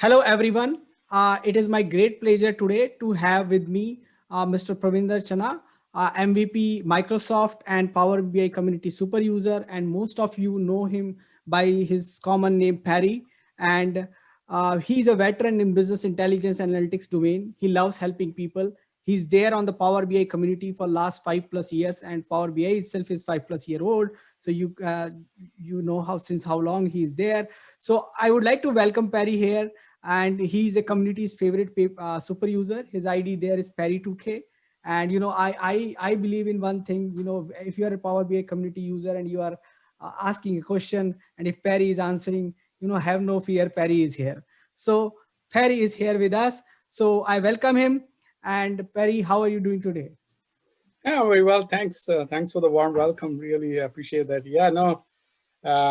Hello, everyone. It is my great pleasure today to have with me Mr. Parvinder Chana, MVP Microsoft and Power BI community super user. And most of you know him by his common name, Parry. And he's a veteran in business intelligence and analytics domain. He loves helping people. He's there on the Power BI community for last 5+ years, and Power BI itself is 5+ year old. So you know how long he's there. So I would like to welcome Parry here, and he's a community's favorite super user. His ID there is Parry 2K. And I believe in one thing. If you are a Power BI community user and you are asking a question, and if Parry is answering, have no fear, Parry is here. So Parry is here with us. So I welcome him. And Parry, how are you doing today? Yeah, very well. Thanks. Thanks for the warm welcome. Really appreciate that. Yeah, no.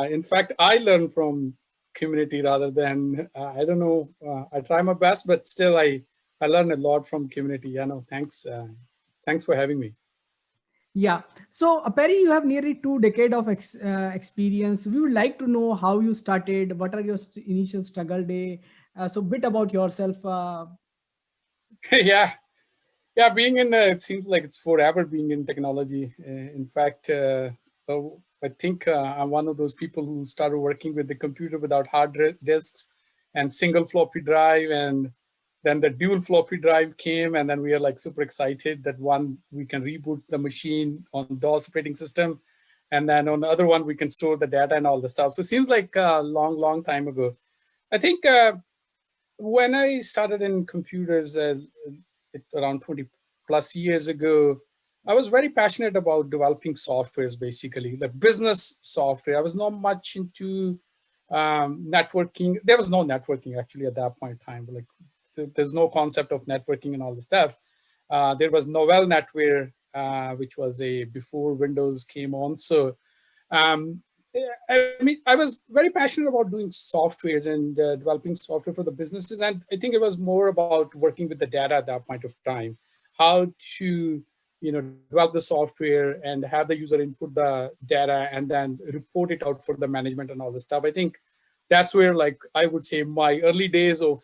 In fact, I learn from community rather than I don't know. I try my best, but still, I learn a lot from community. Yeah, no. Thanks. Thanks for having me. Yeah. So, Perry, you have nearly 2 decades of experience. We would like to know how you started. What are your initial struggle day? So, bit about yourself. Yeah, yeah. Being in it seems like it's forever being in technology. In fact, I think I'm one of those people who started working with the computer without disks and single floppy drive, and then the dual floppy drive came, and then we are like super excited that one we can reboot the machine on DOS operating system, and then on the other one we can store the data and all the stuff. So it seems like a long time ago. I think when I started in computers around 20 plus years ago, I was very passionate about developing softwares, basically like business software. I was not much into networking. There was no networking actually at that point in time. Like there's no concept of networking and all the stuff. There was Novell Netware, which was a before Windows came on. So um, I mean, I was very passionate about doing softwares and developing software for the businesses, and I think it was more about working with the data at that point of time, how to develop the software and have the user input the data and then report it out for the management and all this stuff. I think that's where, like, I would say my early days of,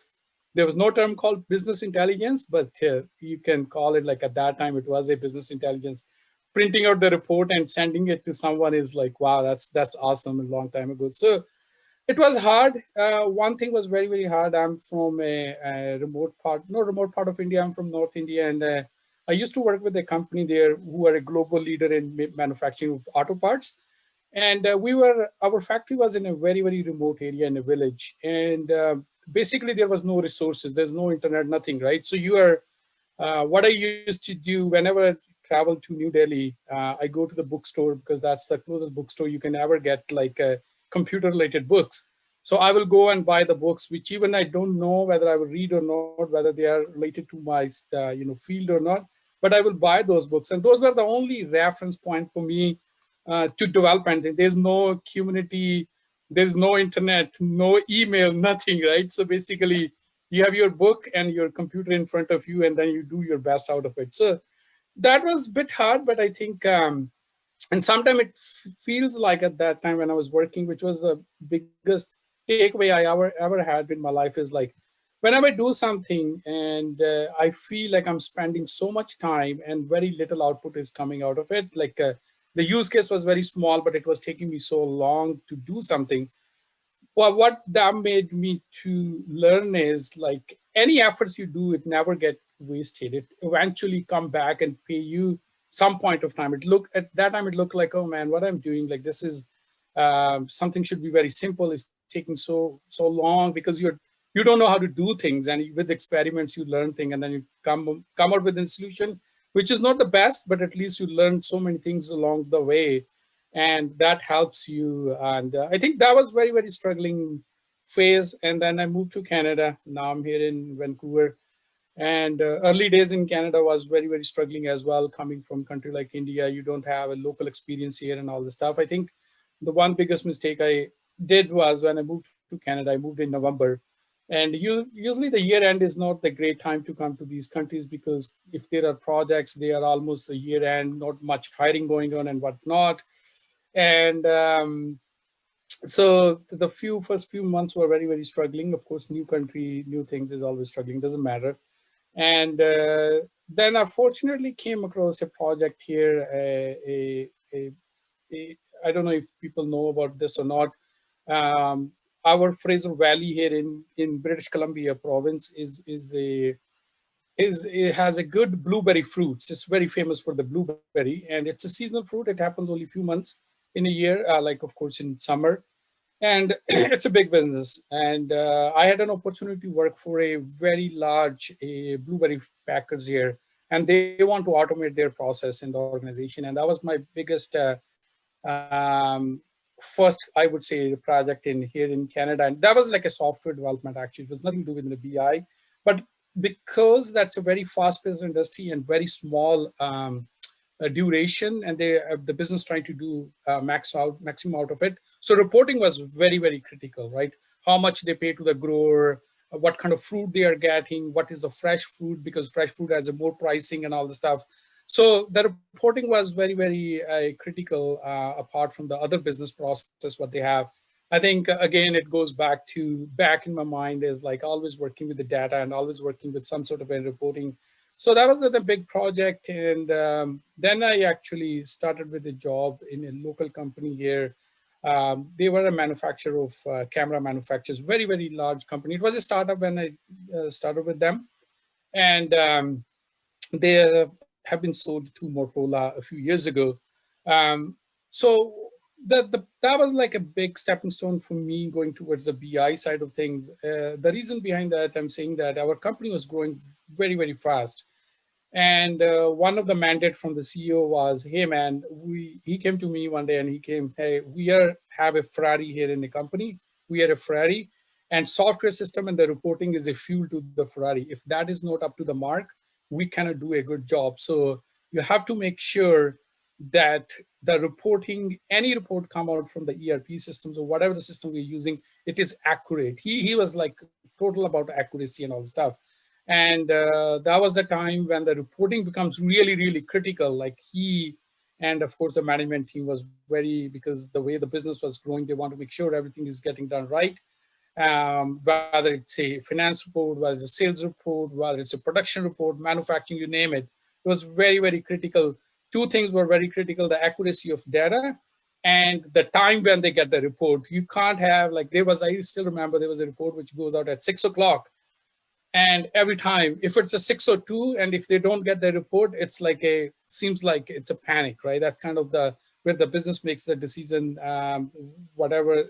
there was no term called business intelligence, but you can call it, like, at that time it was a business intelligence. Printing out the report and sending it to someone is like, wow, that's awesome, a long time ago. So it was hard. One thing was very hard. I'm from a remote part, no remote part of India. I'm from North India, and I used to work with a company there who are a global leader in manufacturing of auto parts. And our factory was in a very remote area in a village, and basically there was no resources. There's no internet, nothing, right? So you are what I used to do whenever I travel to New Delhi, I go to the bookstore because that's the closest bookstore you can ever get, like computer related books. So I will go and buy the books, which even I don't know whether I will read or not, whether they are related to my field or not. But I will buy those books, and those were the only reference point for me to develop anything. There's no community, there's no internet, no email, nothing, right? So basically, you have your book and your computer in front of you, and then you do your best out of it. So that was a bit hard, but I think, and sometimes it feels like at that time when I was working, which was the biggest takeaway I ever had in my life, is like whenever I do something and I feel like I'm spending so much time and very little output is coming out of it. Like the use case was very small, but it was taking me so long to do something. Well, what that made me to learn is, like, any efforts you do, it never get wasted. It eventually come back and pay you some point of time. It look at that time, it looked like, oh man, what I'm doing, like, this is something should be very simple. It's taking so long because you don't know how to do things, and with experiments you learn things, and then you come out with a solution which is not the best, but at least you learn so many things along the way, and that helps you. And I think that was very struggling phase. And then I moved to Canada. Now I'm here in Vancouver. And early days in Canada was very struggling as well. Coming from a country like India, you don't have a local experience here and all this stuff. I think the one biggest mistake I did was when I moved to Canada. I moved in November, and usually the year end is not the great time to come to these countries, because if there are projects, they are almost a year end, not much hiring going on and whatnot. And So the first few months were very, very struggling. Of course, new country, new things is always struggling, doesn't matter. And then I fortunately came across a project here, a, I don't know if people know about this or not. Um, our Fraser Valley here in British Columbia province is it has a good blueberry fruits. It's very famous for the blueberry, and it's a seasonal fruit. It happens only a few months in a year, like of course in summer, and it's a big business. And I had an opportunity to work for a very large blueberry packers here, and they want to automate their process in the organization. And that was my biggest um, first, I would say, project in here in Canada. And that was like a software development, actually. It was nothing to do with the BI. But because that's a very fast-paced industry and very small duration, and the business trying to do maximum out of it. So reporting was very, very critical, right? How much they pay to the grower, what kind of fruit they are getting, what is the fresh fruit, because fresh fruit has a more pricing and all the stuff. So the reporting was very, very critical apart from the other business process what they have. I think again it goes back in my mind is like always working with the data and always working with some sort of a reporting. So that was a big project, and then I actually started with a job in a local company here. They were a manufacturer of camera manufacturers, very, very large company. It was a startup when I started with them, and they have been sold to Motorola a few years ago. Um, so that was like a big stepping stone for me going towards the BI side of things. The reason behind that, I'm saying that our company was growing very, very fast. And one of the mandate from the CEO was, hey man, he came to me one day and he came, hey, have a Ferrari here in the company. We are a Ferrari, and software system and the reporting is a fuel to the Ferrari. If that is not up to the mark, we cannot do a good job. So you have to make sure that the reporting, any report come out from the ERP systems or whatever the system we're using, it is accurate. He was like total about accuracy and all the stuff. And that was the time when the reporting becomes really, really critical. Like and of course the management team was very, because the way the business was growing, they want to make sure everything is getting done right. Whether it's a finance report, whether it's a sales report, whether it's a production report, manufacturing, you name it. It was very, very critical. Two things were very critical: the accuracy of data and the time when they get the report. You can't have like I still remember there was a report which goes out at 6 o'clock, and every time if it's a 6 or 2 and if they don't get the report, it's like seems like it's a panic, right? That's kind of the where the business makes the decision. Whatever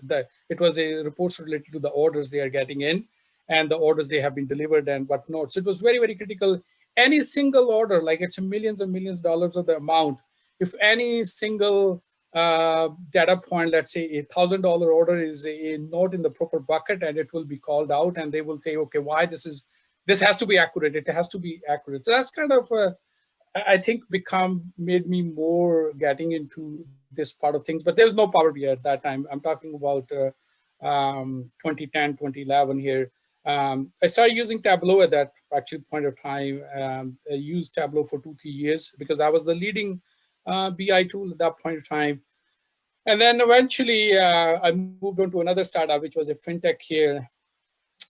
it was, a reports related to the orders they are getting in and the orders they have been delivered and whatnot. So it was very, very critical. Any single order, like it's a millions and millions of dollars of the amount, if any single data point, let's say $1,000 order is not in the proper bucket, and it will be called out, and they will say, okay, why this has to be accurate. It has to be accurate. So that's kind of I think made me more getting into this part of things. But there's no Power BI at that time. I'm talking about 2010, 2011 here. I started using Tableau at that actual point of time. I used Tableau for 2-3 years because I was the leading BI tool at that point of time. And then eventually I moved on to another startup, which was a fintech here.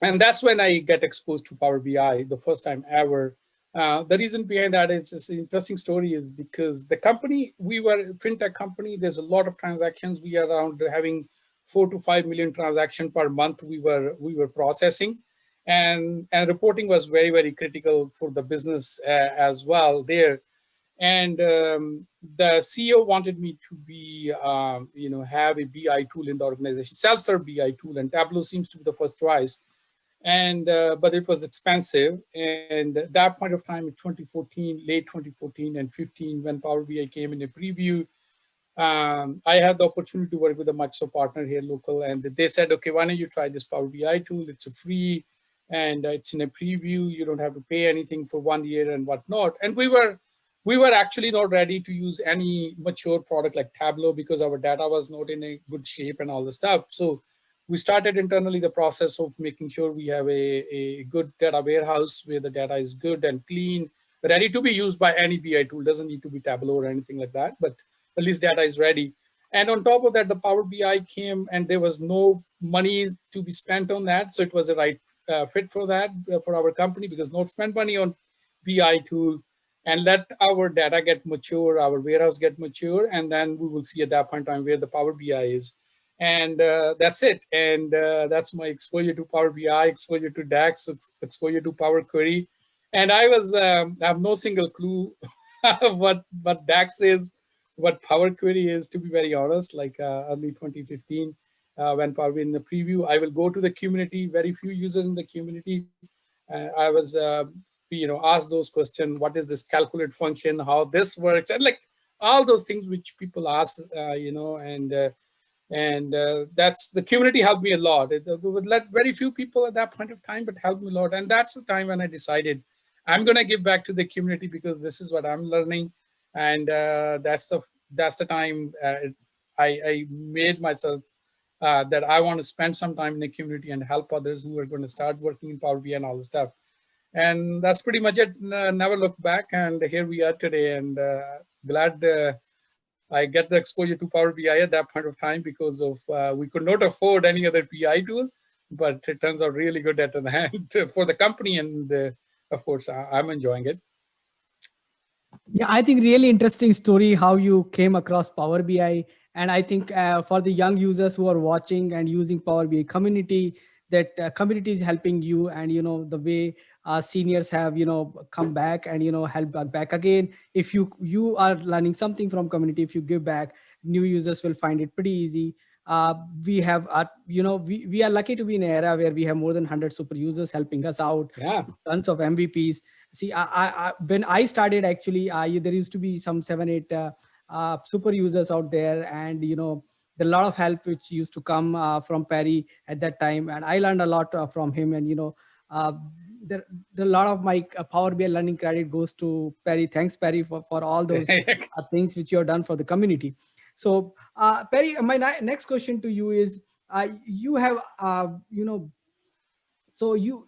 And that's when I get exposed to Power BI the first time ever. The reason behind that is this interesting story is because the company, we were a fintech company. There's a lot of transactions. We are around having 4 to 5 million transactions per month we were processing. And reporting was very, very critical for the business as well there. And the CEO wanted me to be, have a BI tool in the organization, self-serve BI tool, and Tableau seems to be the first choice. And but it was expensive. And at that point of time in 2014, late 2014 and 15, when Power BI came in a preview, I had the opportunity to work with a Microsoft partner here local, and they said, okay, why don't you try this Power BI tool? It's a free, and it's in a preview. You don't have to pay anything for 1 year and whatnot. And we were actually not ready to use any mature product like Tableau because our data was not in a good shape and all the stuff. So we started internally the process of making sure we have a good data warehouse where the data is good and clean, ready to be used by any BI tool. Doesn't need to be Tableau or anything like that, but at least data is ready. And on top of that, the Power BI came, and there was no money to be spent on that. So it was the right fit for that, for our company, because not spend money on BI tool and let our data get mature, our warehouse get mature, and then we will see at that point in time where the Power BI is. And that's it. And that's my exposure to Power BI, exposure to DAX, exposure to Power Query. And I have no single clue what DAX is, what Power Query is, to be very honest. Like early 2015, when Parry in the preview, I will go to the community, very few users in the community. I was, asked those questions. What is this calculate function? How this works? And like all those things which people ask, that's the community helped me a lot. It would let very few people at that point of time, but helped me a lot. And that's the time when I decided I'm going to give back to the community because this is what I'm learning. And that's the time I made myself that I want to spend some time in the community and help others who are going to start working in Power BI and all the stuff. And that's pretty much it. Never look back. And here we are today. And glad I get the exposure to Power BI at that point of time because of we could not afford any other BI tool, but it turns out really good at the hand for the company. And of course, I'm enjoying it. Yeah, I think really interesting story how you came across Power BI, and I think for the young users who are watching and using Power BI community, that community is helping you, and the way seniors have come back and help back again. If you are learning something from community, if you give back, new users will find it pretty easy. We have we are lucky to be in an era where we have more than 100 super users helping us out, Yeah. tons of MVPs. See, when I started, actually, there used to be some 7 8 super users out there, and the lot of help which used to come from Parry at that time, and I learned a lot from him. And uh, the lot of my Power BI learning credit goes to Parry. Thanks, Parry, for all those things which you have done for the community. So, Parry, my next question to you is, you have so you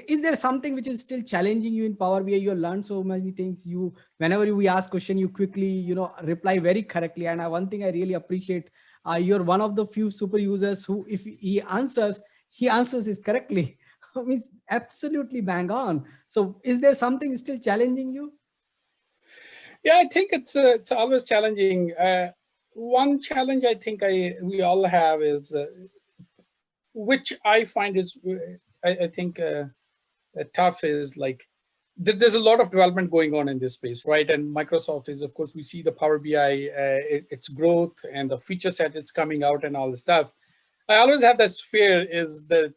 is there something which is still challenging you in Power BI? You learned so many things. You Whenever we ask question, you quickly reply very correctly. And one thing I really appreciate, you're one of the few super users who, if he answers it correctly. Means absolutely bang on. So is there something still challenging you? Yeah, I think it's always challenging. One challenge I think we all have is which I find is I think tough is like there's a lot of development going on in this space, right? And Microsoft is, of course, we see the Power BI, its growth and the feature set it's coming out and all the stuff. I always have this fear is that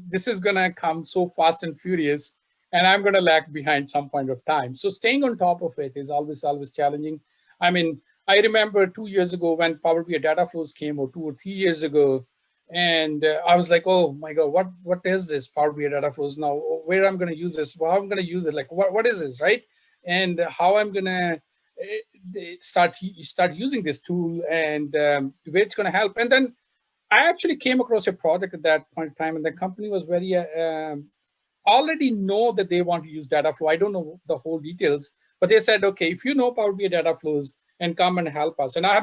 this is going to come so fast and furious, and I'm going to lag behind some point of time. So staying on top of it is always challenging. I mean, I remember 2 years ago when Power BI data flows came, or 2 or 3 years ago, and I was like, oh my god, what is this Power BI data flows now? Where I'm going to use this? How I'm going to use it? Like what is this, right? And how I'm going to start using this tool, and where it's going to help. And then I actually came across a project at that point in time, and the company was very already know that they want to use data flow. I don't know the whole details, but they said, okay, if you know Power BI data flows, and come and help us. And I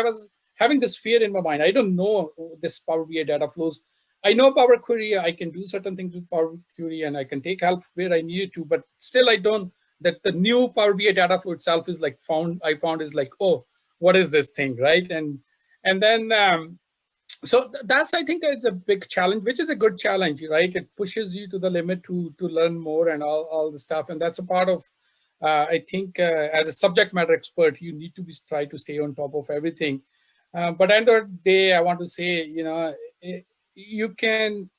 was having this fear in my mind. I don't know this Power BI data flows. I know Power Query. I can do certain things with Power Query, and I can take help where I needed to. But still, I don't. That the new Power BI data flow itself is like I found is like, oh, what is this thing, right? And then so that's, I think, it's a big challenge, which is a good challenge, right? It pushes you to the limit to learn more and all the stuff. And that's a part of I think as a subject matter expert, you need to try to stay on top of everything. But at the end of the day, I want to say, you can't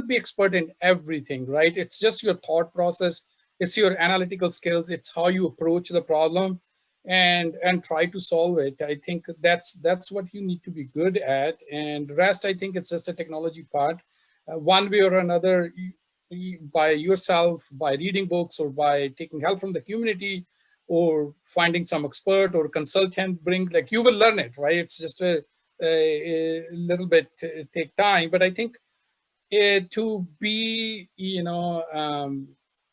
be expert in everything, right? It's just your thought process, it's your analytical skills, it's how you approach the problem, and try to solve it. I think that's what you need to be good at, and the rest, I think, it's just a technology part. One way or another, by yourself, by reading books, or by taking help from the community, or finding some expert or consultant, like you will learn it, right? It's just a little bit take time, but I think to be,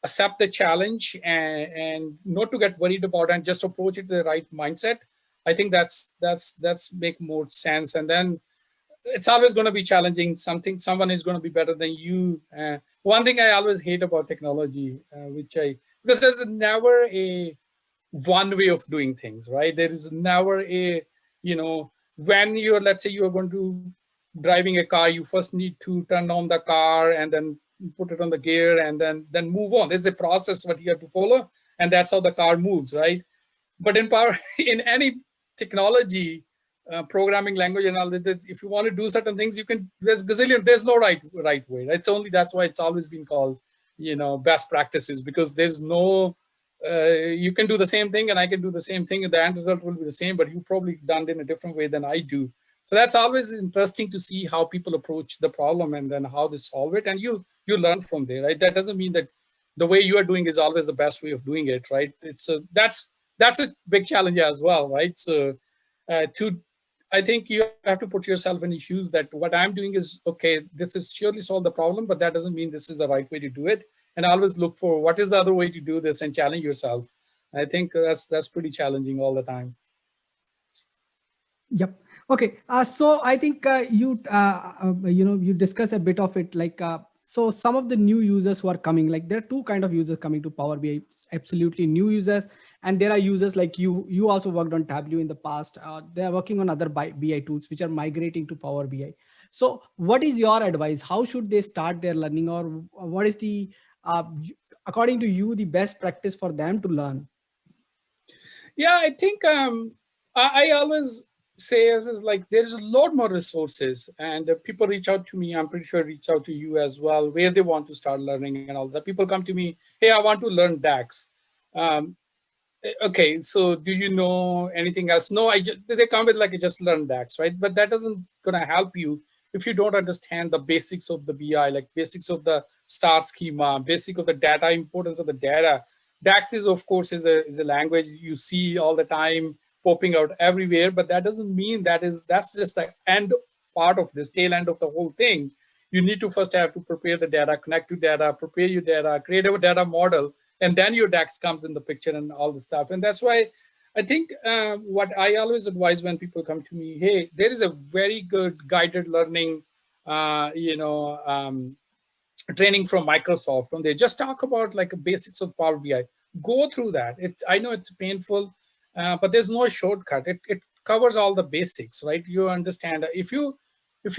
accept the challenge, and not to get worried about, and just approach it the right mindset. I think that's make more sense. And then it's always going to be challenging. Someone is going to be better than you. One thing I always hate about technology, which I because there's never a one way of doing things, right? There is never a, when you're, let's say you're going to driving a car, you first need to turn on the car and then put it on the gear and then move on. There's a process what you have to follow, and that's how the car moves, right? But in power, in any technology, programming language and all that, if you want to do certain things, you can. There's gazillion. There's no right way. It's only that's why it's always been called, best practices, because there's no. You can do the same thing, and I can do the same thing, and the end result will be the same. But you probably done it in a different way than I do. So that's always interesting to see how people approach the problem and then how they solve it, and you learn from there, right? That doesn't mean that the way you are doing is always the best way of doing it, right? It's a that's a big challenge as well, right? So, to I think you have to put yourself in issues that what I'm doing is okay. This is surely solve the problem, but that doesn't mean this is the right way to do it. And always look for what is the other way to do this and challenge yourself. I think that's pretty challenging all the time. Yep. Okay. So I think you discuss a bit of it. Like so, some of the new users who are coming, like there are two kind of users coming to Power BI. Absolutely new users, and there are users like you. You also worked on Tableau in the past. They are working on other BI tools which are migrating to Power BI. So, what is your advice? How should they start their learning, or what is the according to you the best practice for them to learn? Yeah, I think I always say is like there's a lot more resources, and people reach out to me. I'm pretty sure reach out to you as well, where they want to start learning and all that. People come to me, hey, I want to learn DAX. Um, okay, so do you know anything else? No, they come with like I just learned DAX, right? But that doesn't gonna help you if you don't understand the basics of the BI, like basics of the star schema, basic of the data, importance of the data. DAX is of course is a language you see all the time popping out everywhere, but that doesn't mean that's just the end part of this tail end of the whole thing. You need to first have to prepare the data, connect to data, prepare your data, create a data model, and then your DAX comes in the picture and all the stuff. And that's why I think what I always advise when people come to me, hey, there is a very good guided learning, uh, you know, um, training from Microsoft, and they just talk about like basics of Power BI. Go through that. I know it's painful, but there's no shortcut. It covers all the basics, right? You understand if you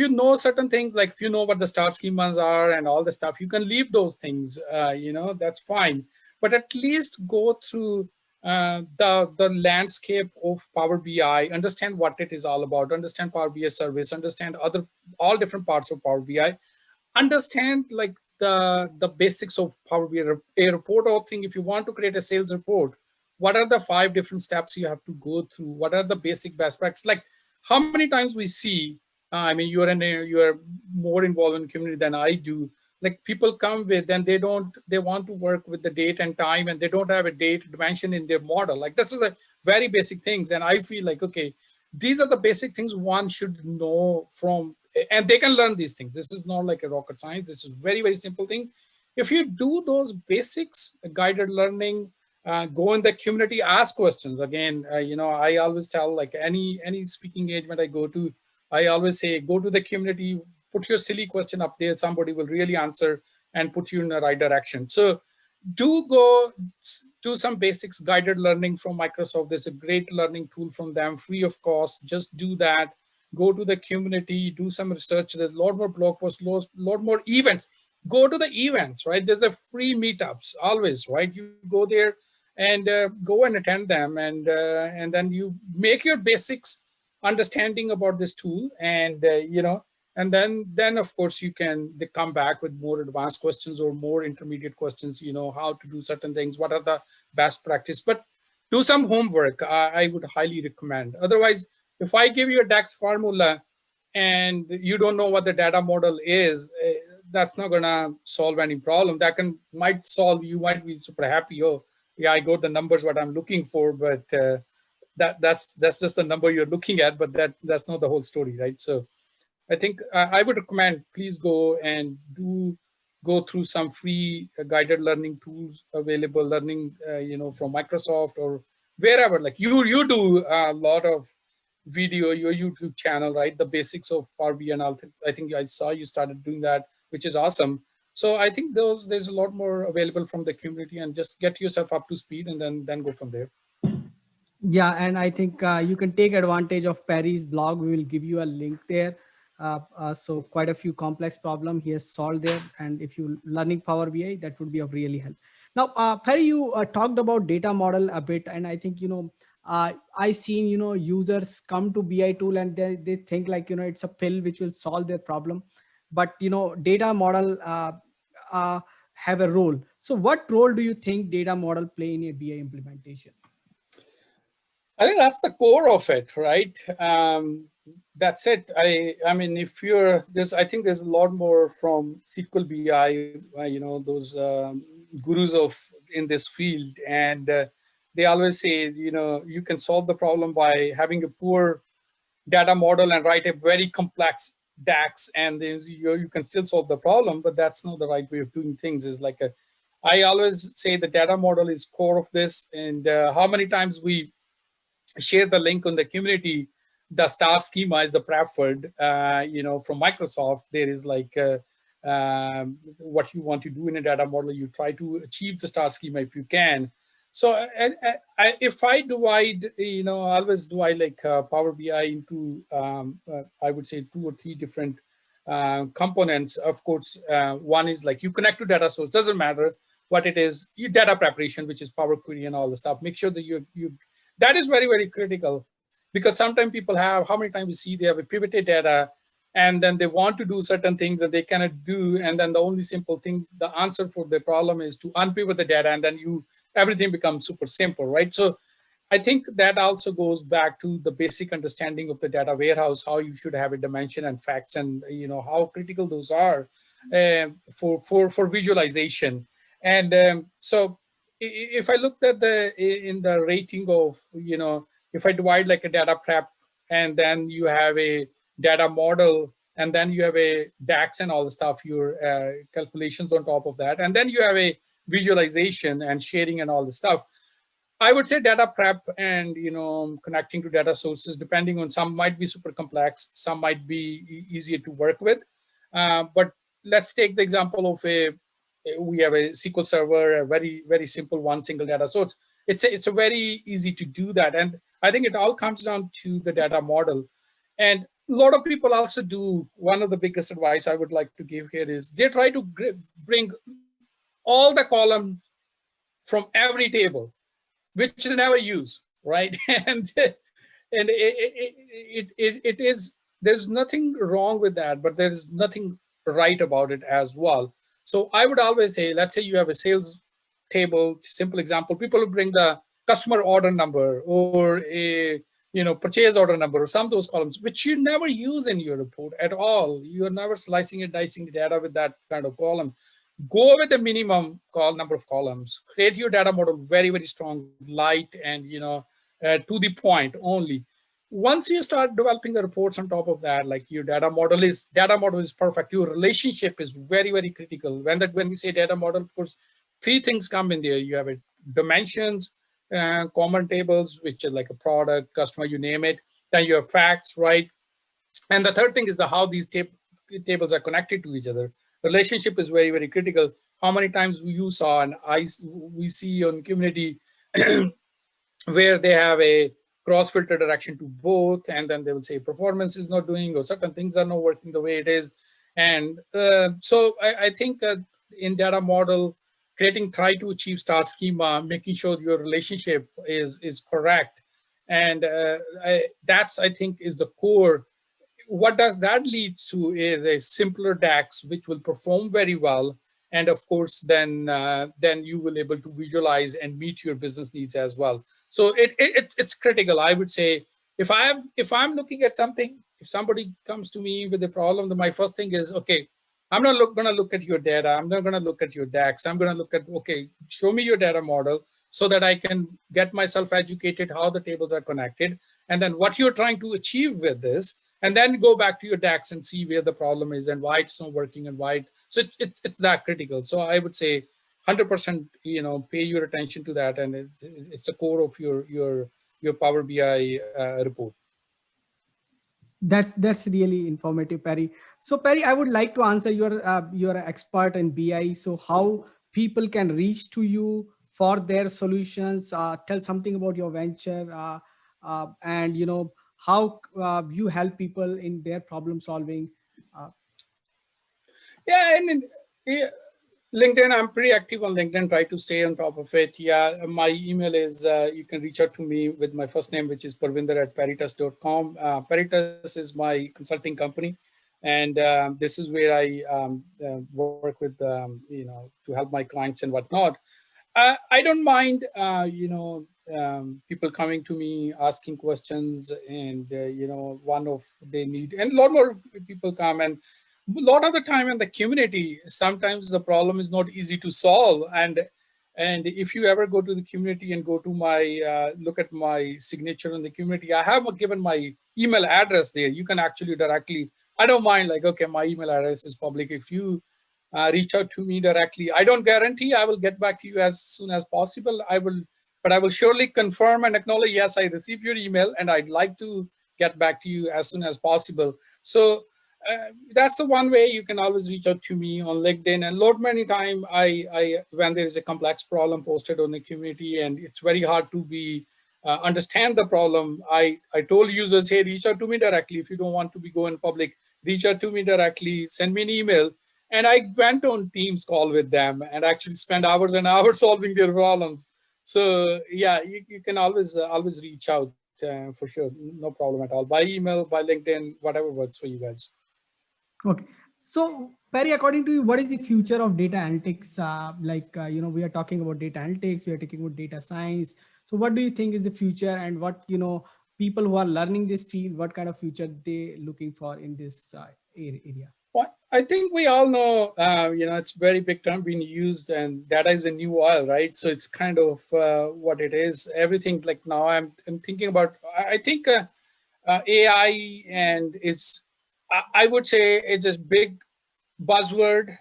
know certain things, like if you know what the star schemas are and all the stuff, you can leave those things. That's fine. But at least go through the landscape of Power BI, understand what it is all about, understand Power BI service, understand other all different parts of Power BI, understand like the basics of Power BI. A report or thing, if you want to create a sales report, what are the 5 different steps you have to go through? What are the basic best practices? Like how many times we see, I mean, you're more involved in community than I do. Like people come with and they want to work with the date and time, and they don't have a date dimension in their model. Like this is a very basic things. And I feel like, okay, these are the basic things one should know from, and they can learn these things. This is not like a rocket science. This is very, very simple thing. If you do those basics, guided learning, go in the community, ask questions. Again, I always tell like any speaking engagement I go to, I always say, go to the community, put your silly question up there. Somebody will really answer and put you in the right direction. So do go do some basics guided learning from Microsoft. There's a great learning tool from them, free of cost. Just do that. Go to the community, do some research. There's a lot more blog posts, lot more events. Go to the events, right? There's a free meetups always, right? You go there and go and attend them, and then you make your basics understanding about this tool, and then of course they come back with more advanced questions or more intermediate questions, how to do certain things, what are the best practice. But do some homework. I would highly recommend. Otherwise, if I give you a DAX formula and you don't know what the data model is, that's not gonna solve any problem. That might solve, you might be super happy, oh yeah, I got the numbers what I'm looking for, but that's just the number you're looking at, but that's not the whole story, right? So I think I would recommend, please go and go through some free guided learning tools available, learning from Microsoft or wherever, like you do a lot of video, your YouTube channel, right? The basics of Power BI and all. I think I saw you started doing that, which is awesome. So I think there's a lot more available from the community, and just get yourself up to speed, and then go from there. Yeah, and I think you can take advantage of Parry's blog. We will give you a link there. So quite a few complex problem he has solved there, and if you learning Power BI, that would be of really help. Now, Parry, you talked about data model a bit, and I think I seen users come to BI tool and they think like it's a pill which will solve their problem, but data model have a role. So, what role do you think data model play in a BI implementation? I think that's the core of it, right? That's it. I mean, if you're this, I think there's a lot more from SQL BI, those gurus of in this field, and they always say, you can solve the problem by having a poor data model and write a very complex DAX, and you can still solve the problem, but that's not the right way of doing things. Is like I always say the data model is core of this, and how many times we share the link on the community. The star schema is the preferred, from Microsoft. There is like what you want to do in a data model. You try to achieve the star schema if you can. So if I divide, I always divide like Power BI into, I would say 2 or 3 different components. Of course, one is like you connect to data source. Doesn't matter what it is. Your data preparation, which is Power Query and all the stuff. Make sure that you that is very, very critical, because sometimes people have, how many times we see they have a pivoted data, and then they want to do certain things that they cannot do, and then the only simple thing, the answer for the problem is to unpivot the data, and then everything becomes super simple, right? So I think that also goes back to the basic understanding of the data warehouse, how you should have a dimension and facts, and how critical those are for visualization. And so if I looked at in the rating of, if I divide like a data prep, and then you have a data model, and then you have a DAX and all the stuff, your calculations on top of that, and then you have a visualization and sharing and all the stuff. I would say data prep and connecting to data sources, depending on, some might be super complex, some might be easier to work with. But let's take the example of we have a SQL server, a very, very simple one single data source. It's a very easy to do that, and I think it all comes down to the data model. And a lot of people also do, one of the biggest advice I would like to give here is they try to bring all the columns from every table, which they never use, right? And it is, there's nothing wrong with that, but there is nothing right about it as well. So I would always say, let's say you have a sales table, simple example, people will bring the customer order number or a purchase order number, or some of those columns, which you never use in your report at all. You're never slicing and dicing the data with that kind of column. Go with the minimum number of columns. Create your data model very, very strong, light, and to the point only. Once you start developing the reports on top of that, like your data model is perfect. Your relationship is very, very critical. When we say data model, of course, 3 things come in there. You have dimensions, common tables, which are like a product, customer, you name it. Then you have facts, right? And the third thing is how these tables are connected to each other. Relationship is very, very critical. How many times you saw, and we see on community where they have a cross filter direction to both, and then they will say performance is not doing, or certain things are not working the way it is. And so I think in data model, try to achieve star schema, making sure your relationship is correct. And that's, I think, is the core. What does that lead to is a simpler DAX, which will perform very well. And of course, then you will able to visualize and meet your business needs as well. So it's critical. I would say if I'm looking at something, if somebody comes to me with a problem, then my first thing is, okay, I'm not going to look at your data. I'm not going to look at your DAX. I'm going to look at, okay, show me your data model so that I can get myself educated how the tables are connected, and then what you're trying to achieve with this, and then go back to your DAX and see where the problem is and why it's not working and why so it's that critical. So I would say 100%, pay your attention to that, and it's the core of your Power BI report. That's really informative, Perry. So, Perry, I would like to answer you're an expert in BI. So, how people can reach to you for their solutions? Tell something about your venture, and how you help people in their problem solving. Uh, Yeah, I mean, yeah, LinkedIn, I'm pretty active on LinkedIn, try to stay on top of it. Yeah, my email is, you can reach out to me with my first name, which is Parvinder at Parrytus.com. Parrytus is my consulting company. And this is where I work with, to help my clients and whatnot. I don't mind, people coming to me asking questions, and one of they need, and a lot more people come, and a lot of the time in the community, sometimes the problem is not easy to solve, and if you ever go to the community and go to my look at my signature in the community, I have given my email address there. You can actually directly. I don't mind, like, okay, my email address is public. If you reach out to me directly. I don't guarantee I will get back to you as soon as possible. But I will surely confirm and acknowledge, yes, I received your email and I'd like to get back to you as soon as possible. So that's the one way you can always reach out to me on LinkedIn. And lot many time, when there is a complex problem posted on the community and it's very hard to be understand the problem, I told users, hey, reach out to me directly. If you don't want to be going public, reach out to me directly, send me an email. And I went on Teams call with them and actually spent hours and hours solving their problems. So yeah, you can always reach out for sure, no problem at all. By email, by LinkedIn, whatever works for you guys. Okay. So, Perry, according to you, what is the future of data analytics? We are talking about data analytics, we are talking about data science. So, what do you think is the future, and what, people who are learning this field, what kind of future they looking for in this area? Well, I think we all know, it's very big term being used, and data is a new oil, right? So it's kind of what it is. Everything like now, I'm thinking about. I think AI and it's. I would say it's a big buzzword.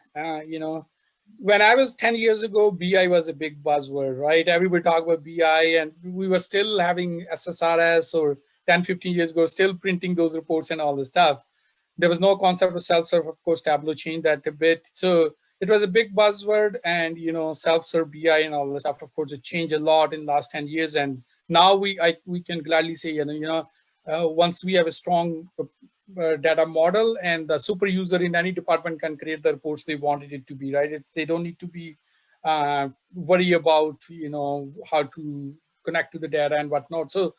When I was 10 years ago, BI was a big buzzword, right? Everybody talked about BI, and we were still having SSRS, or 10, 15 years ago, still printing those reports and all this stuff. There was no concept of self-serve. Of course, Tableau changed that a bit. So it was a big buzzword, and self-serve BI and all this stuff. Of course, it changed a lot in the last 10 years, and now we can gladly say, once we have a strong data model, and the super user in any department can create the reports they wanted it to be, right? They don't need to be worry about how to connect to the data and whatnot. So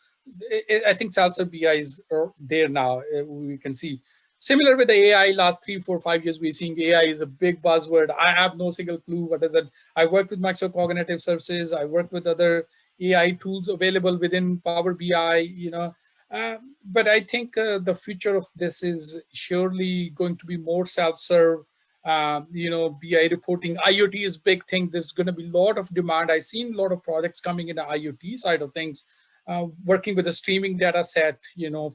I think self-serve BI is there now. We can see. Similar with the AI, last 3, 4, 5 years, we're seeing AI is a big buzzword. I have no single clue what is it. I work with Microsoft Cognitive Services. I work with other AI tools available within Power BI, but I think the future of this is surely going to be more self-serve, BI reporting. IoT is big thing. There's going to be a lot of demand. I've seen a lot of projects coming in the IoT side of things, working with a streaming data set,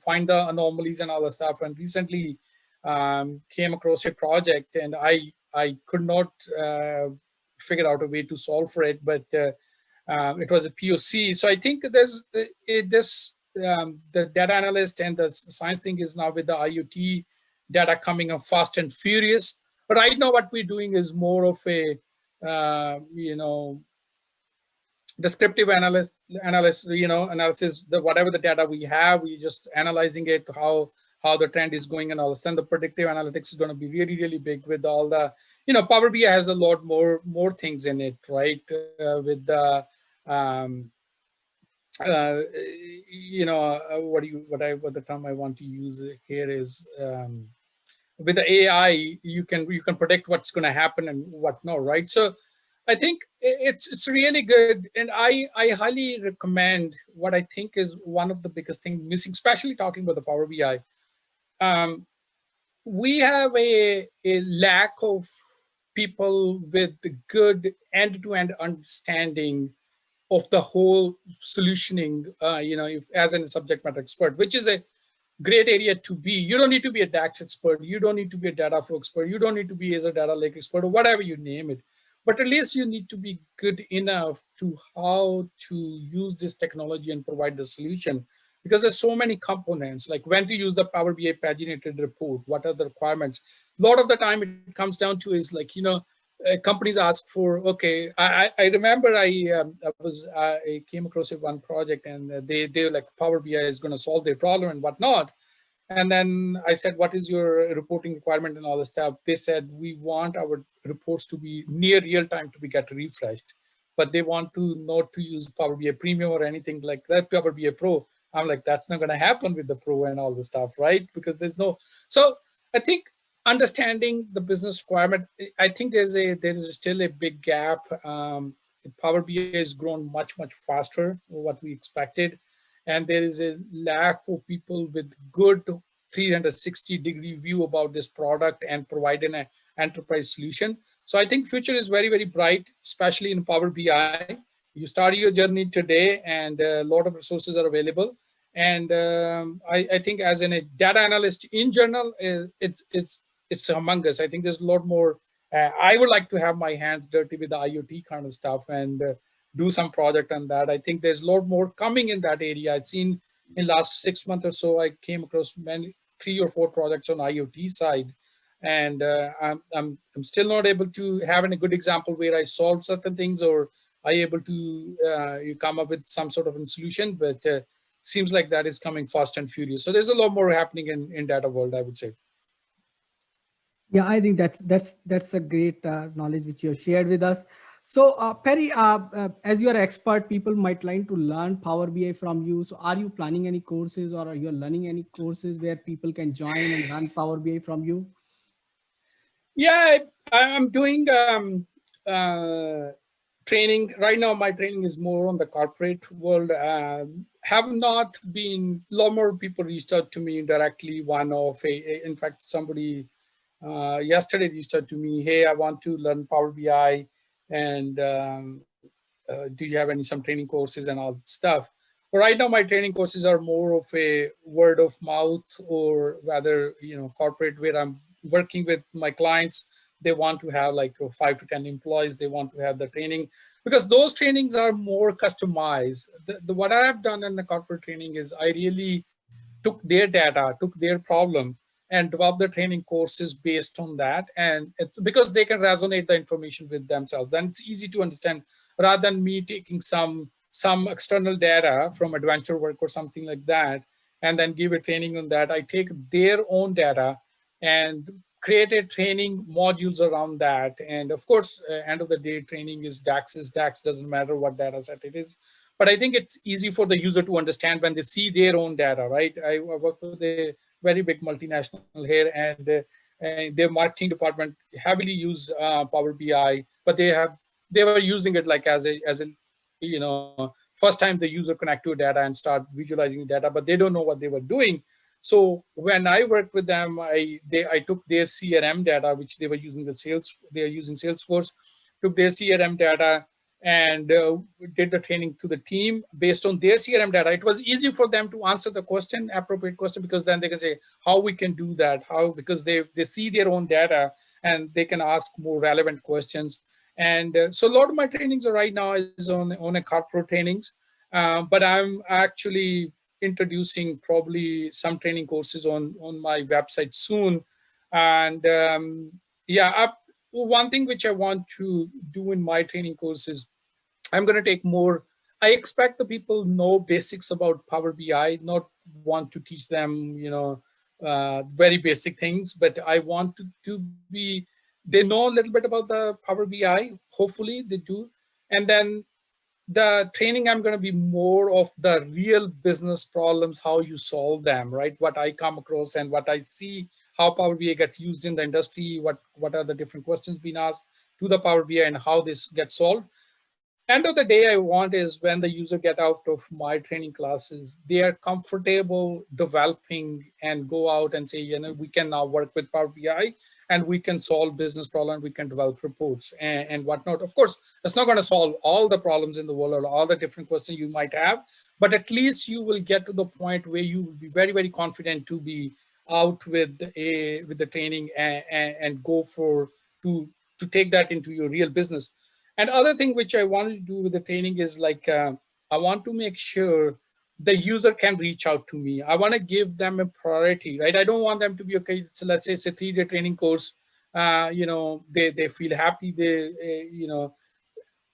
find the anomalies and all the stuff. And recently came across a project, and I could not figure out a way to solve for it, but it was a POC. So I think there's the data analyst and the science thing is now with the IoT data coming up fast and furious. But right now, what we're doing is more of a descriptive analysis. Whatever the data we have, we just analyzing it, how the trend is going and all this. And the predictive analytics is going to be really, really big with all the, Power BI has a lot more things in it, right? With the what the term I want to use here is, with the AI, you can predict what's going to happen and what not, right? So I think it's really good, and I highly recommend. What I think is one of the biggest things missing, especially talking about the Power BI. We have a lack of people with the good end-to-end understanding of the whole solutioning, if as a subject matter expert, which is a great area to be. You don't need to be a DAX expert. You don't need to be a data flow expert. You don't need to be as a data lake expert or whatever you name it. but at least you need to be good enough to how to use this technology and provide the solution, because there's so many components, like when to use the Power BI paginated report, what are the requirements. A lot of the time it comes down to is like, companies ask for, okay, I remember I came across one project, and they were like, Power BI is going to solve their problem and whatnot. And then I said, what is your reporting requirement and all this stuff? They said, we want our reports to be near real time to be get refreshed, but they want to not to use Power BI Premium or anything like that, Power BI Pro. I'm like, that's not going to happen with the Pro and all the stuff, right? Because there's no. So I think understanding the business requirement, I think there is still a big gap. Power BI has grown much faster than what we expected, and there is a lack of people with good 360-degree view about this product and providing an enterprise solution. So I think future is very bright, especially in Power BI. You start your journey today, and a lot of resources are available. And I think as a data analyst in general, it's humongous. I think there's a lot more. I would like to have my hands dirty with the IoT kind of stuff, and do some project on that. I think there's a lot more coming in that area. I've seen in last 6 months or so, I came across many 3 or 4 projects on IoT side, and I'm still not able to have a good example where I solved certain things, or I able to you come up with some sort of a solution, but seems like that is coming fast and furious. So there's a lot more happening in data world, I would say. Yeah, I think that's a great knowledge which you have shared with us. So, Perry, as you are expert, people might like to learn Power BI from you. So, are you planning any courses, or are you learning any courses where people can join and learn Power BI from you? Yeah, I'm doing training right now. My training is more on the corporate world. Have not been a lot more people reached out to me directly. In fact, somebody yesterday reached out to me. Hey, I want to learn Power BI, and do you have some training courses and all that stuff? But right now, my training courses are more of a word of mouth, or rather, corporate, where I'm working with my clients. They want to have like 5 to 10 employees. They want to have the training, because those trainings are more customized. What I have done in the corporate training is I really took their data, took their problem, and developed the training courses based on that. And it's because they can resonate the information with themselves. Then it's easy to understand, rather than me taking some external data from adventure work or something like that, and then give a training on that. I take their own data and created training modules around that. And of course, end of the day, training is DAX doesn't matter what data set it is. But I think it's easy for the user to understand when they see their own data, right? I work with a very big multinational here, and their marketing department heavily use Power BI, but they were using it like as a first time the user connect to data and start visualizing the data, but they don't know what they were doing. So when I worked with them, I took their CRM data, which they were using they are using Salesforce, took their CRM data and did the training to the team based on their CRM data. It was easy for them to answer the question, appropriate question, because then they can say how we can do that, how, because they see their own data and they can ask more relevant questions. And so a lot of my trainings right now is on a corporate trainings, but I'm actually introducing probably some training courses on my website soon. And yeah, one thing which I want to do in my training course is I'm going to take more. I expect the people know basics about Power BI, not want to teach them, very basic things, but I want to be, they know a little bit about the Power BI. Hopefully they do. And then the training, I'm going to be more of the real business problems, how you solve them, right? What I come across and what I see, how Power BI get used in the industry, what are the different questions being asked to the Power BI and how this gets solved. End of the day, I want is when the user get out of my training classes, they are comfortable developing and go out and say, we can now work with Power BI and we can solve business problems, we can develop reports and whatnot. Of course, it's not going to solve all the problems in the world or all the different questions you might have, but at least you will get to the point where you will be very confident to be out with the training and go for to to take that into your real business. And other thing which I wanted to do with the training is like I want to make sure the user can reach out to me. I want to give them a priority, right? I don't want them to be okay. So let's say it's a 3-day training course. They feel happy.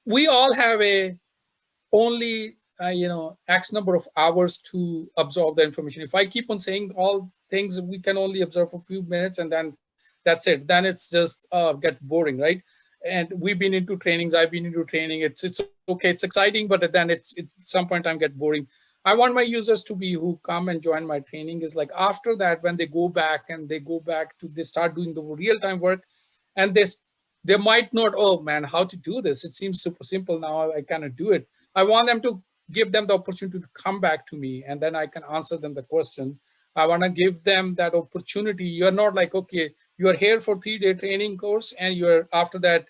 We all have a only x number of hours to absorb the information. If I keep on saying all things we can only observe for a few minutes and then that's it, then it's just get boring, right? And we've been into trainings, I've been into training, it's okay, it's exciting, but then it's at some point time get boring. I want my users to be who come and join my training is like after that when they go back to they start doing the real time work, and they might not, oh man, how to do this, it seems super simple now, I cannot do it. I want them to give them the opportunity to come back to me and then I can answer them the question. I want to give them that opportunity. You're not like, okay, you're here for 3-day training course and you're after that,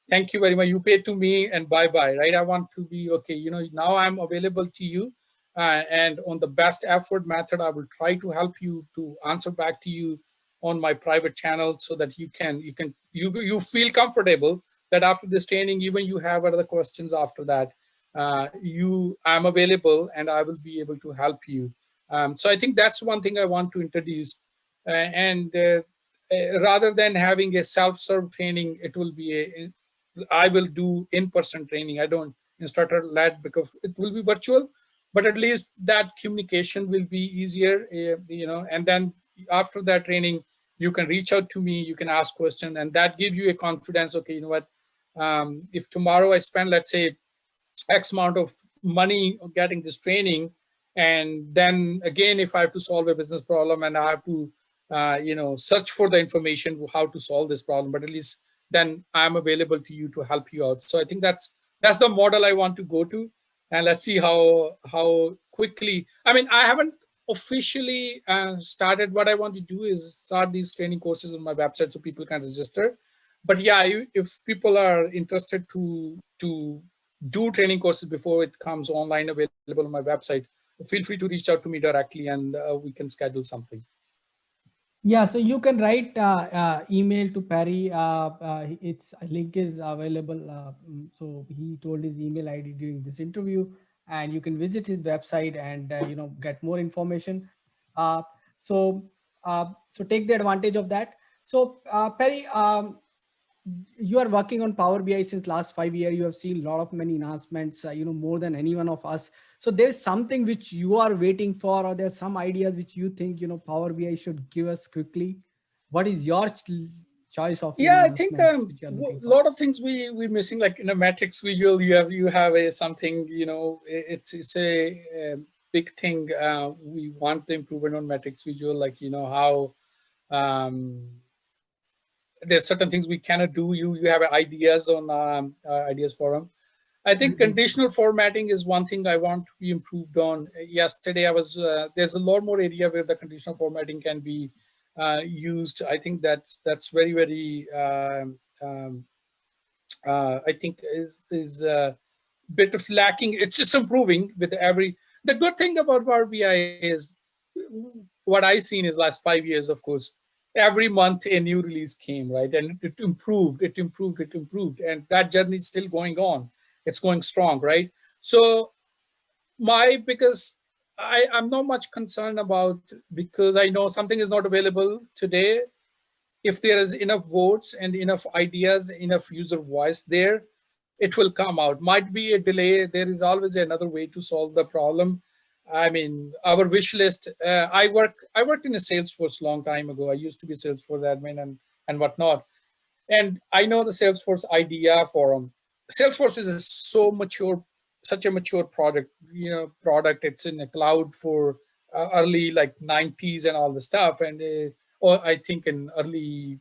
thank you very much, you paid to me and bye bye, right? I want to be okay, now I'm available to you, and on the best effort method, I will try to help you to answer back to you on my private channel so that you feel comfortable that after this training, even you have other questions after that, I'm available and I will be able to help you. So I think that's one thing I want to introduce. And Rather than having a self-serve training, it will be I will do in-person training. I don't instructor led because it will be virtual, but at least that communication will be easier, and then after that training, you can reach out to me, you can ask questions, and that gives you a confidence. Okay, you know what? If tomorrow I spend, let's say, X amount of money getting this training, and then again, if I have to solve a business problem and I have to, search for the information how to solve this problem, but at least then I'm available to you to help you out. So I think that's the model I want to go to, and let's see how quickly. I mean, I haven't officially started. What I want to do is start these training courses on my website so people can register. But yeah, if people are interested to do training courses before it comes online available on my website, feel free to reach out to me directly and we can schedule something. Yeah, so you can write email to Parry. Its link is available. So he told his email ID during this interview, and you can visit his website and get more information. Uh, so so take the advantage of that. So Parry, you are working on Power BI since last 5 years. You have seen a lot of many announcements, more than any one of us. So there's something which you are waiting for, or there's some ideas which you think, Power BI should give us quickly. What is your choice of, Yeah, I think announcements which you are a looking for? lot of things we're missing, like in a matrix visual, you have a something, it's a big thing. We want the improvement on matrix visual, like how there's certain things we cannot do. You have ideas on ideas forum. I think Mhm. conditional formatting is one thing I want to be improved on. Yesterday, I was there's a lot more area where the conditional formatting can be used. I think that's very very I think is a bit of lacking. It's just improving with every. The good thing about Power BI is what I seen is last 5 years, of course. Every month a new release came, right, and it improved, it improved, it improved, and that journey is still going on. It's going strong, right? So because I'm not much concerned about, because I know something is not available today. If there is enough votes and enough ideas, enough user voice there, it will come out. Might be a delay. There is always another way to solve the problem. I mean, our wish list. I worked in a Salesforce long time ago. I used to be Salesforce admin and whatnot. And I know the Salesforce idea forum. Salesforce is so mature, such a mature product. Product. It's in the cloud for early like 90s and all the stuff, and or I think in early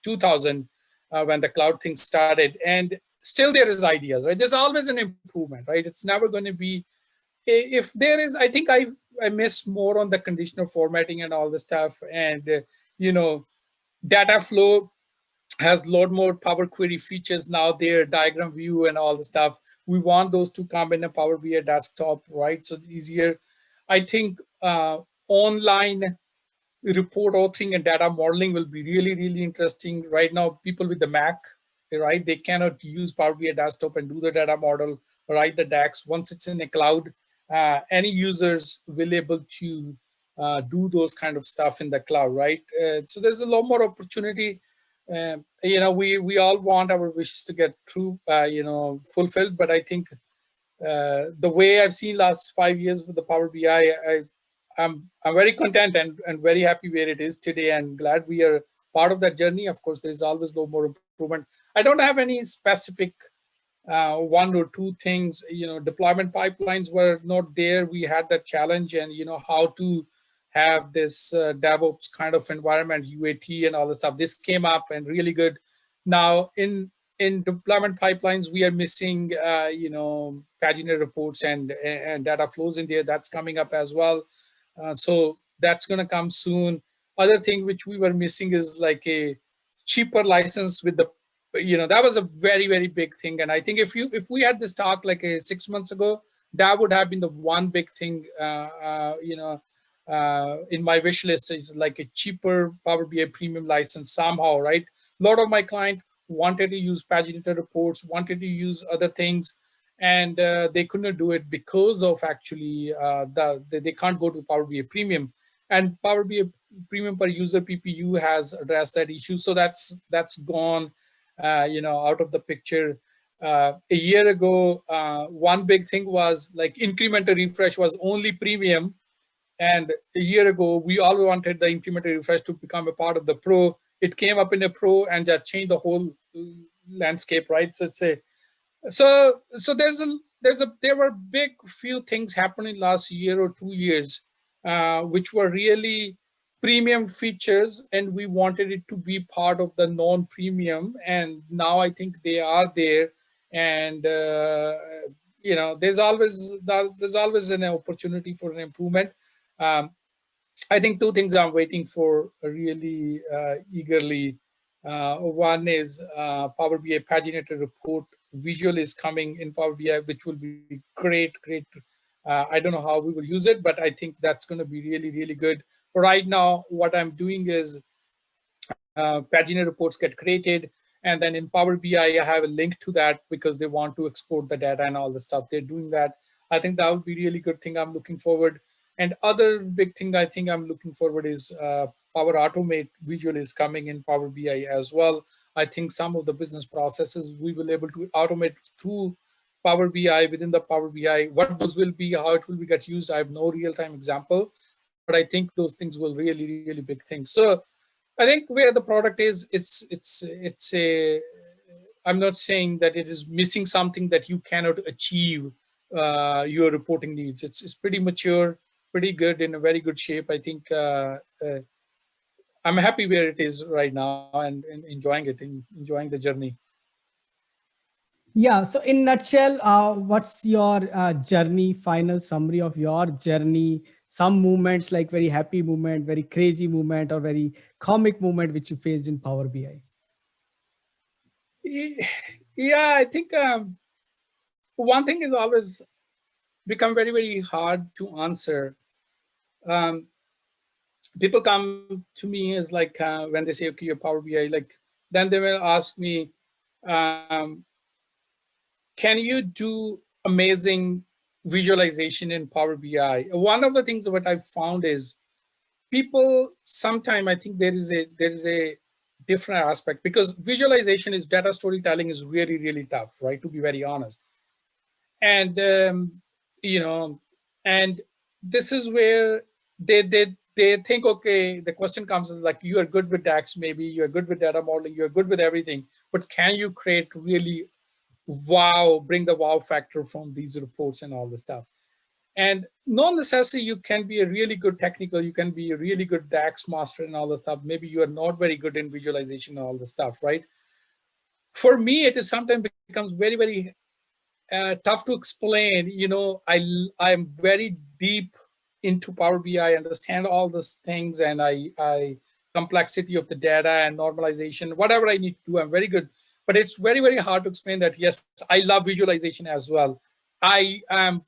2000 when the cloud thing started. And still there is ideas, right? There's always an improvement, right? It's never going to be. If there is, I think I miss more on the conditional formatting and all the stuff, and data flow has a lot more Power Query features now there, diagram view and all the stuff. We want those to come in a Power BI desktop, right? So it's easier. I think online report authoring and data modeling will be really, really interesting. Right now, people with the Mac, right? They cannot use Power BI desktop and do the data model, write the DAX. Once it's in a cloud, any users will able to do those kind of stuff in the cloud, right? So there's a lot more opportunity. We all want our wishes to get true, fulfilled. But I think the way I've seen last 5 years with the Power BI, I'm very content and very happy where it is today, and glad we are part of that journey. Of course, there's always a lot more improvement. I don't have any specific one or two things. Deployment pipelines were not there. We had that challenge, and how to have this DevOps kind of environment, UAT and all the stuff. This came up and really good. Now in deployment pipelines, we are missing pagina reports and data flows in there. That's coming up as well. So that's going to come soon. Other thing which we were missing is like a cheaper license with the, that was a very, very big thing. And I think if we had this talk like 6 months ago, that would have been the one big thing, in my wish list, is like a cheaper Power BI premium license somehow, right? A lot of my client wanted to use paginated reports, wanted to use other things, and they couldn't do it because of actually they can't go to Power BI Premium, and Power BI Premium per user PPU has addressed that issue, so that's gone, out of the picture. A year ago, one big thing was like incremental refresh was only premium, and a year ago we all wanted the incremental refresh to become a part of the Pro. It came up in a Pro and that changed the whole landscape, right? So it's a so there were big few things happening last year or 2 years, which were really premium features, and we wanted it to be part of the non-premium. And now I think they are there, and there's always an opportunity for an improvement. Um, I think two things I'm waiting for really eagerly. One is Power BI paginated report visual is coming in Power BI, which will be great. I don't know how we will use it, but I think that's going to be really, really good. Right now, what I'm doing is pagina reports get created, and then in Power BI, I have a link to that because they want to export the data and all the stuff. They're doing that. I think that would be a really good thing. I'm looking forward. And other big thing I think I'm looking forward is Power Automate visual is coming in Power BI as well. I think some of the business processes we will able to automate through Power BI within the Power BI. What those will be, how it will be get used, I have no real-time example, but I think those things will really, really big things. So I think where the product is, it's a. I'm not saying that it is missing something that you cannot achieve your reporting needs. It's pretty mature, pretty good, in a very good shape. I think I'm happy where it is right now, and enjoying it, enjoying the journey. Yeah. So in nutshell, what's your journey? Final summary of your journey. Some moments like very happy moment, very crazy moment, or very comic moment which you faced in Power BI. Yeah, I think one thing is always become very, very hard to answer. Um, People come to me as like when they say, okay, your Power BI, like then they will ask me, um, can you do amazing visualization in Power BI? One of the things what I've found is people sometimes, I think there is a different aspect, because visualization is data storytelling is really, really tough, right? To be very honest. And you know and this is where they think, okay, the question comes is like, you are good with DAX, maybe you're good with data modeling, you're good with everything, but can you create really bring the wow factor from these reports and all the stuff? And not necessarily you can be a really good technical, you can be a really good DAX master and all the stuff, maybe you are not very good in visualization and all the stuff, right? For me, it is sometimes becomes very, very tough to explain. I'm very deep into Power BI. I understand all these things, and I complexity of the data and normalization, whatever I need to do, I'm very good. But it's very, very hard to explain that. Yes, I love visualization as well. I am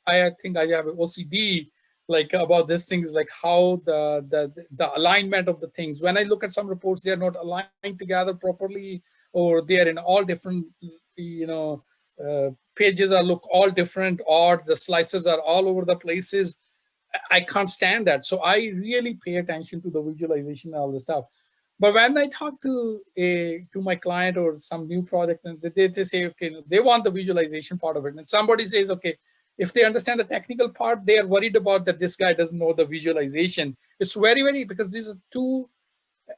I think I have an OCD like about these things, like how the alignment of the things. When I look at some reports, they are not aligned together properly, or they are in all different, you know, pages are look all different, or the slices are all over the places. I can't stand that. So I really pay attention to the visualization and all the stuff. But when I talk to my client or some new project, and they say, okay, they want the visualization part of it. And somebody says, okay, if they understand the technical part, they are worried about that this guy doesn't know the visualization. It's very, very, because these are two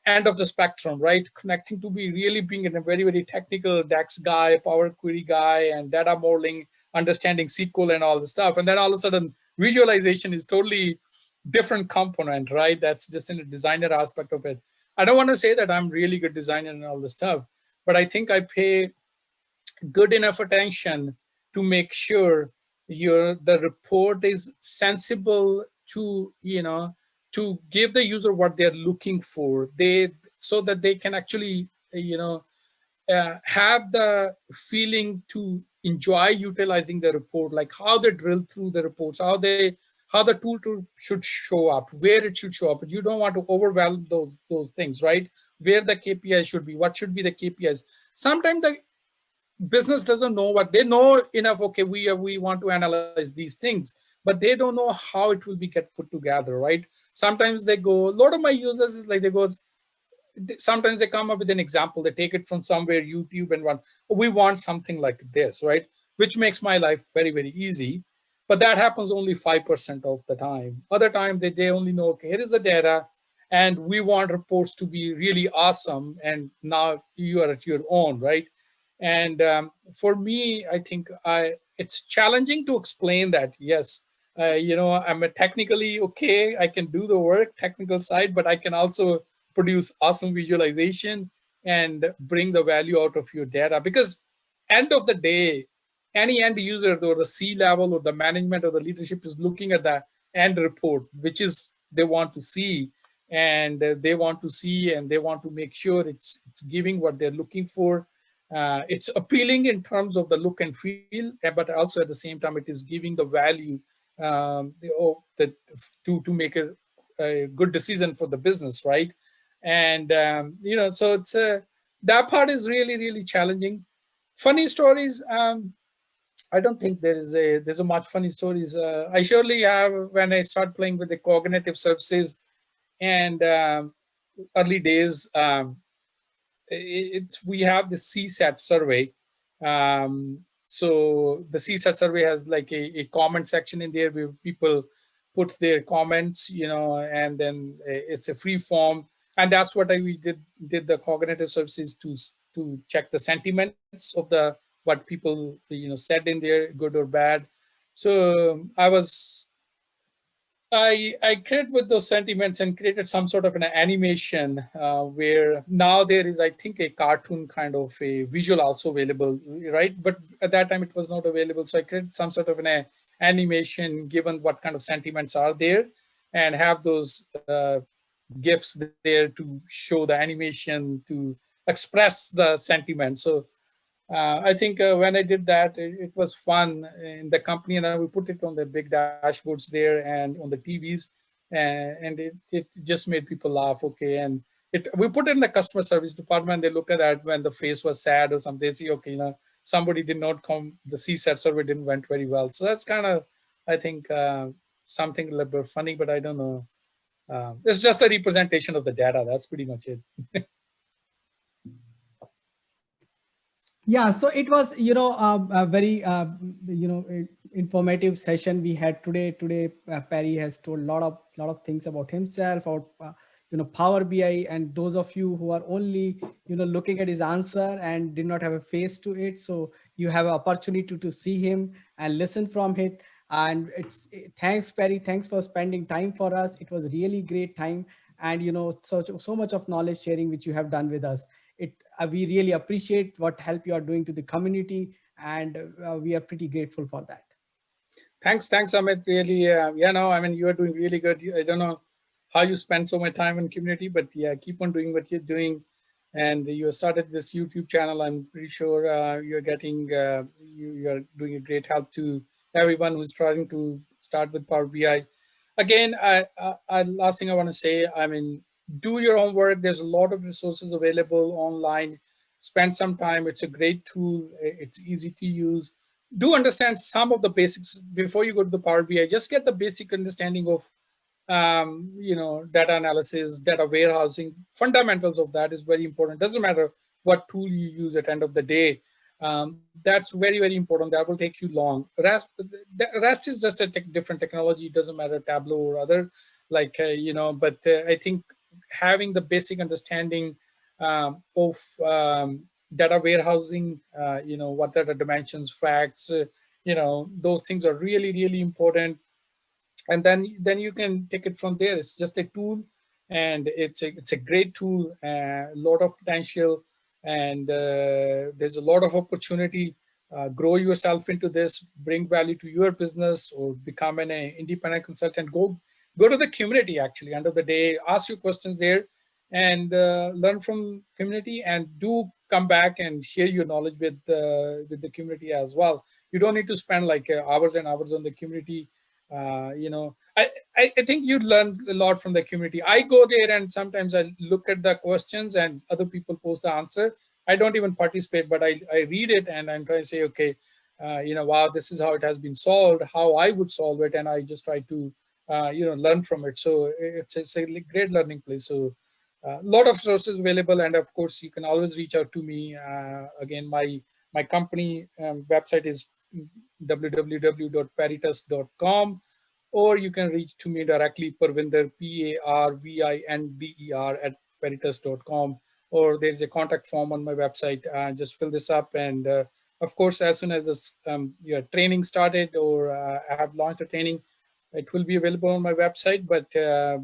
end of the spectrum, right? Connecting to be really being a very, very technical DAX guy, Power Query guy, and data modeling, understanding SQL and all the stuff. And then all of a sudden, visualization is totally different component, right? That's just in a designer aspect of it. I don't want to say that I'm really good designer and all this stuff, but I think I pay good enough attention to make sure the report is sensible to, you know, to give the user what they're looking for, they so that they can actually, you know, have the feeling to enjoy utilizing the report, like how they drill through the reports, how the should show up, where it should show up. But you don't want to overwhelm those things, right? Where the KPIs should be, what should be the KPIs. Sometimes the business doesn't know what they know enough. Okay, we want to analyze these things, but they don't know how it will be get put together, right? Sometimes they go, a lot of my users is like, they go, sometimes they come up with an example, they take it from somewhere, YouTube, and want, we want something like this, right? Which makes my life very, very easy. But that happens only 5% of the time. Other time they only know, okay, here is the data, and we want reports to be really awesome, and now you are at your own, right? And for me, I think it's challenging to explain that. Yes, you know, I'm a technically okay, I can do the work, technical side, but I can also produce awesome visualization and bring the value out of your data. Because end of the day, any end user or the C level or the management or the leadership is looking at the end report, which is they want to see, and they want to see, and they want to make sure it's giving what they're looking for. It's appealing in terms of the look and feel, but also at the same time, it is giving the value, that to make a good decision for the business, right? And you know, so it's that part is really, really challenging. Funny stories. I don't think there's a much funny stories. I surely have when I start playing with the cognitive services and early days. It's we have the CSAT survey. So the CSAT survey has like a comment section in there where people put their comments, you know, and then it's a free form, and that's what we did the cognitive services to check the sentiments of the what people, you know, said in there, good or bad. So I created with those sentiments and created some sort of an animation where now there is, I think, a cartoon kind of a visual also available, right? But at that time it was not available. So I created some sort of an animation given what kind of sentiments are there, and have those GIFs there to show the animation to express the sentiment. So I think when I did that, it was fun in the company, and we put it on the big dashboards there and on the TVs, and it just made people laugh. Okay, and we put it in the customer service department. They look at that when the face was sad or something. They see, okay, you know, somebody did not come. The CSAT survey didn't went very well. So that's kind of, I think, something a little bit funny, but I don't know. It's just a representation of the data. That's pretty much it. Yeah, so it was, a very, informative session we had today. Parry has told a lot of things about himself, about Power BI, and those of you who are only looking at his answer and did not have a face to it, so you have an opportunity to see him and listen from it. And thanks, Parry, thanks for spending time for us. It was really great time, and so much of knowledge sharing which you have done with us. We really appreciate what help you are doing to the community, and we are pretty grateful for that. Thanks, Amit. Really, yeah, no, I mean, you are doing really good. I don't know how you spend so much time in community, but yeah, keep on doing what you're doing. And you started this YouTube channel. I'm pretty sure you're getting, you're doing a great help to everyone who's trying to start with Power BI. Again, last thing I want to say, I mean, do your homework. There's a lot of resources available online. spend some time. It's a great tool. It's easy to use. Do understand some of the basics before you go to the Power BI. Just get the basic understanding of data analysis, data warehousing. Fundamentals of that is very important. Doesn't matter what tool you use at the end of the day. That's very, very important. That will take you long. Rest is just a different technology. It doesn't matter Tableau or other, but I think having the basic understanding of data warehousing, what are the dimensions, facts, those things are really, really important. And then you can take it from there. It's just a tool, and it's a great tool, a lot of potential, and there's a lot of opportunity. Grow yourself into this, bring value to your business, or become an independent consultant. Go to the community. Actually, end of the day, ask your questions there, and learn from community, and do come back and share your knowledge with the community as well. You don't need to spend like hours and hours on the community. I think you learn a lot from the community. I go there and sometimes I look at the questions and other people post the answer. I don't even participate, but I read it and I'm trying to say, okay, wow, this is how it has been solved, how I would solve it, and I just try to learn from it. So it's a great learning place. So a lot of sources available, and of course you can always reach out to me. Again, my company website is www.parrytest.com, or you can reach to me directly, Parvinder, Parvinder at parrytest.com, or there's a contact form on my website. Just fill this up, and of course, as soon as this your training started, or I have launched a training, it will be available on my website. But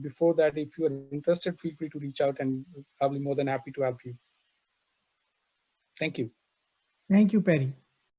before that, if you are interested, feel free to reach out, and I'll be more than happy to help you. Thank you. Thank you, Perry.